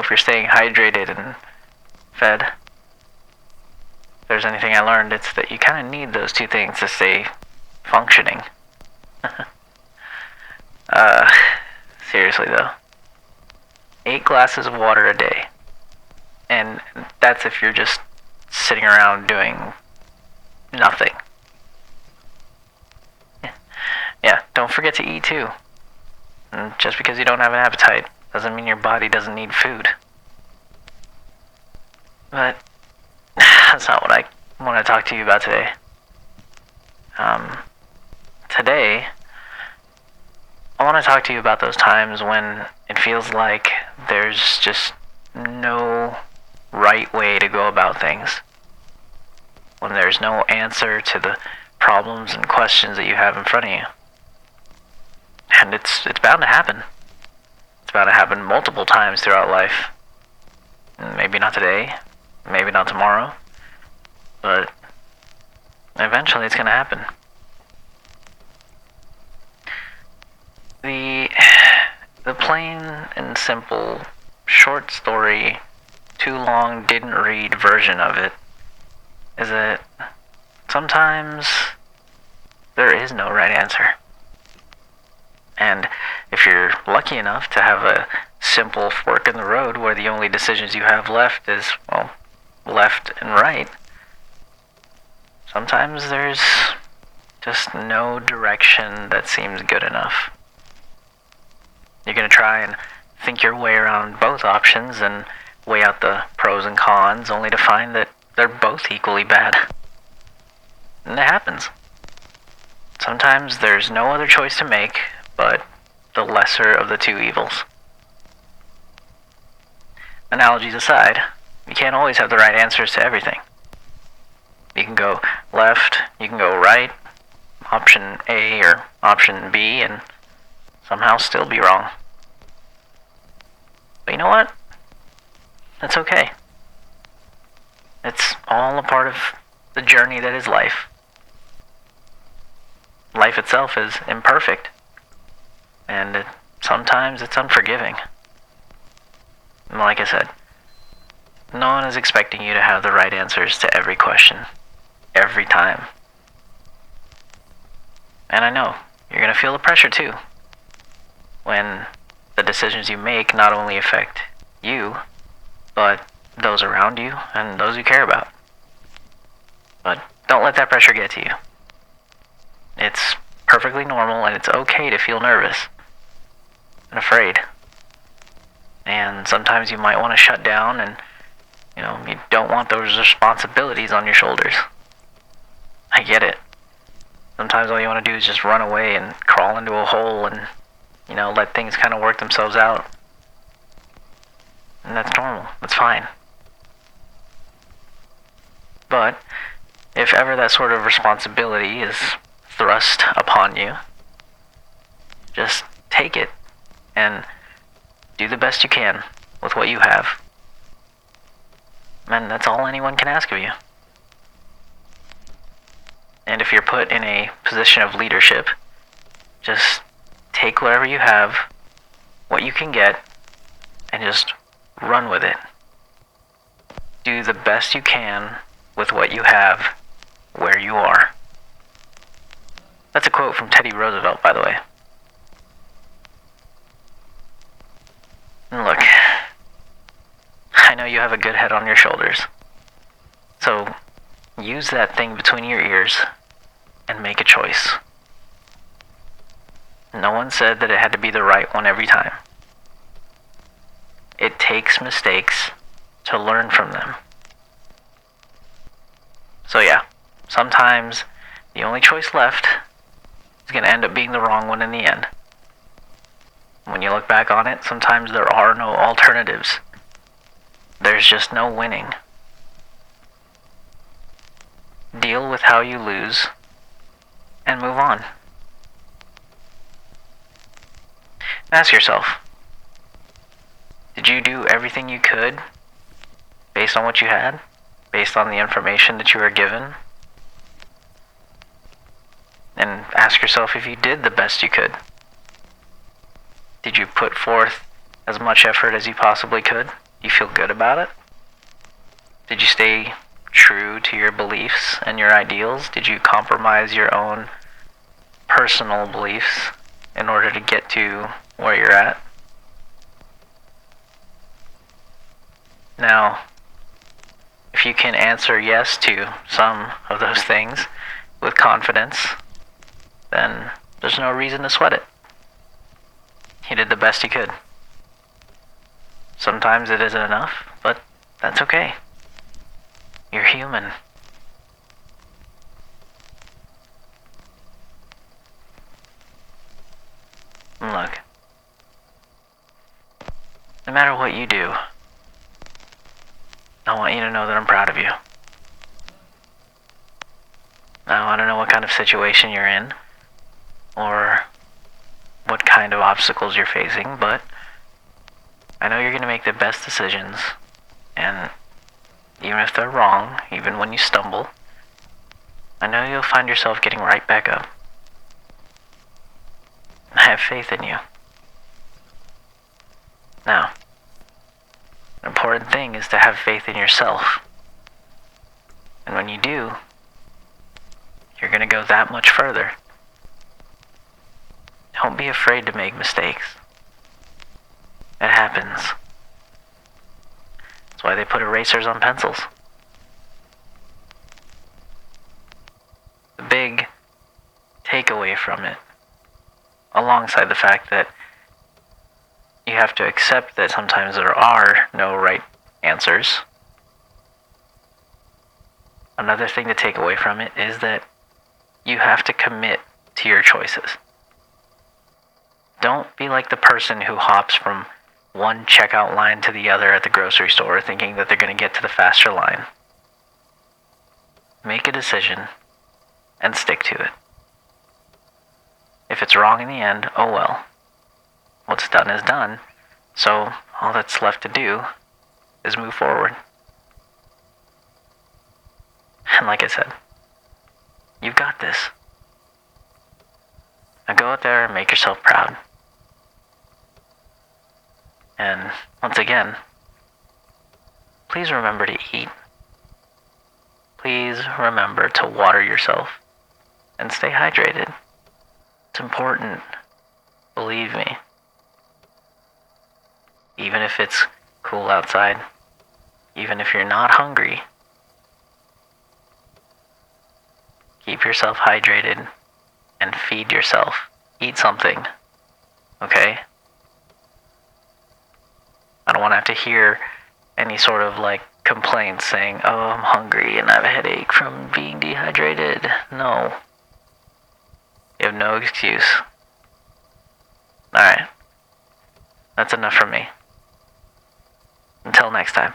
if you're staying hydrated and fed. If there's anything I learned, it's that you kind of need those two things to stay functioning. Seriously though. 8 glasses of water a day. And that's if you're just sitting around doing nothing. Yeah, don't forget to eat too. And just because you don't have an appetite doesn't mean your body doesn't need food. But that's not what I want to talk to you about today. Today, I want to talk to you about those times when it feels like there's just no right way to go about things. When there's no answer to the problems and questions that you have in front of you. And it's bound to happen. It's bound to happen multiple times throughout life. Maybe not today, maybe not tomorrow, but eventually it's going to happen. The plain and simple, short story, too long, didn't read version of it is that sometimes there is no right answer. And if you're lucky enough to have a simple fork in the road where the only decisions you have left is, well, left and right, sometimes there's just no direction that seems good enough. You're going to try and think your way around both options and weigh out the pros and cons, only to find that they're both equally bad. And it happens. Sometimes there's no other choice to make but the lesser of the two evils. Analogies aside, you can't always have the right answers to everything. You can go left, you can go right, option A or option B, and somehow still be wrong. But you know what? That's okay. It's all a part of the journey that is life. Life itself is imperfect, and sometimes it's unforgiving. And like I said, no one is expecting you to have the right answers to every question, every time. And I know, you're going to feel the pressure too, when the decisions you make not only affect you, but those around you and those you care about. But don't let that pressure get to you. It's perfectly normal and it's okay to feel nervous and afraid. And sometimes you might want to shut down and, you don't want those responsibilities on your shoulders. I get it. Sometimes all you want to do is just run away and crawl into a hole and, let things kind of work themselves out. And that's normal. That's fine. But if ever that sort of responsibility is thrust upon you, just take it and do the best you can with what you have. And that's all anyone can ask of you. And if you're put in a position of leadership, just take whatever you have, what you can get, and just run with it. Do the best you can with what you have, where you are. That's a quote from Teddy Roosevelt, by the way. And look, I know you have a good head on your shoulders. So use that thing between your ears and make a choice. No one said that it had to be the right one every time. It takes mistakes to learn from them. So yeah, sometimes the only choice left is going to end up being the wrong one in the end. When you look back on it, sometimes there are no alternatives. There's just no winning. Deal with how you lose and move on. Ask yourself, did you do everything you could based on what you had? Based on the information that you were given? And ask yourself if you did the best you could. Did you put forth as much effort as you possibly could? Do you feel good about it? Did you stay true to your beliefs and your ideals? Did you compromise your own personal beliefs in order to get to where you're at? Now, if you can answer yes to some of those things with confidence, then there's no reason to sweat it. You did the best you could. Sometimes it isn't enough, but that's okay. You're human. And look, no matter what you do, I want you to know that I'm proud of you. Now, I don't know what kind of situation you're in, or what kind of obstacles you're facing, but I know you're going to make the best decisions, and even if they're wrong, even when you stumble, I know you'll find yourself getting right back up. I have faith in you. Now, an important thing is to have faith in yourself. And when you do, you're going to go that much further. Don't be afraid to make mistakes. It happens. That's why they put erasers on pencils. The big takeaway from it, alongside the fact that you have to accept that sometimes there are no right answers, another thing to take away from it is that you have to commit to your choices. Don't be like the person who hops from one checkout line to the other at the grocery store thinking that they're going to get to the faster line. Make a decision and stick to it. If it's wrong in the end, oh well. What's done is done, so all that's left to do is move forward. And like I said, you've got this. Now go out there and make yourself proud. And once again, please remember to eat. Please remember to water yourself and stay hydrated. It's important. Believe me. Even if it's cool outside, even if you're not hungry, keep yourself hydrated and feed yourself. Eat something, okay? I don't want to have to hear any sort of complaints saying, oh, I'm hungry and I have a headache from being dehydrated. No. You have no excuse. Alright. That's enough for me. Until next time.